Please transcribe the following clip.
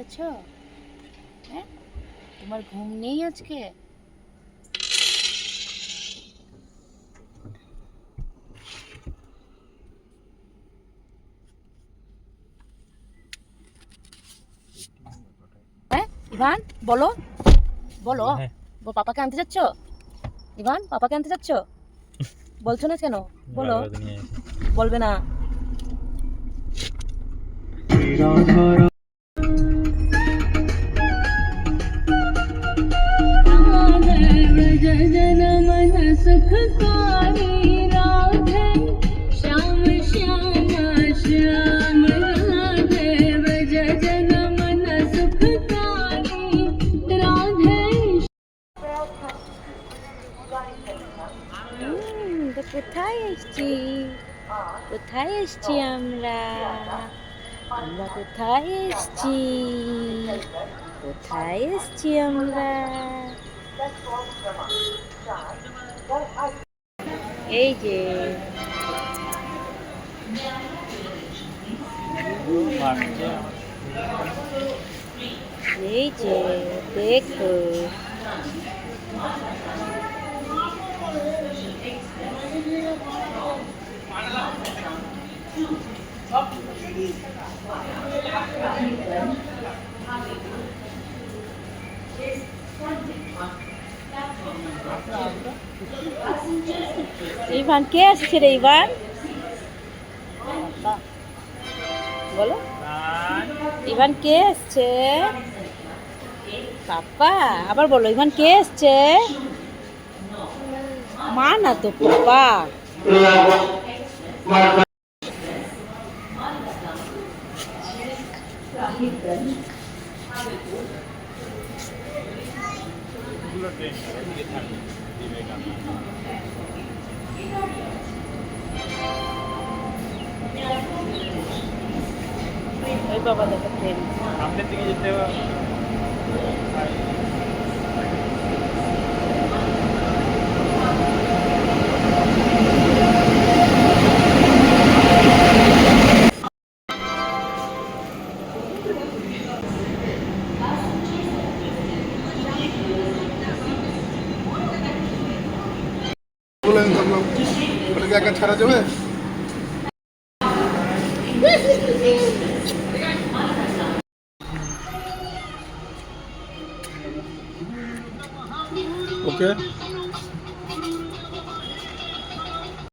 আছো? হ্যাঁ, তোমার ঘুম নেই আজকে? হ্যাঁ ইভান, বলো বলো। হ্যাঁ। পাপাকে আনতে যাচ্ছ? ইভান, পাপাকে আনতে যাচ্ছ? বলছো না কেন? বলো। বলবে না? কোথায় এসছি? কোথায় এসছি আমরা? আমরা কোথায় এসছি? কোথায় এসছি আমরা? এই যে এই যে দেখো, ইভান কে আসছে রে? ইভান বলো, ইভান কে আসছে? পাপা। আবার বলো, ইভান কে আসছে? মা না তো, পাপা। ওই বাবা দেখো ট্রেন। সামনের দিকে যেতে হবে। বলেন করলাম ওটাকে একা ছাড়া যাবে? ওকে।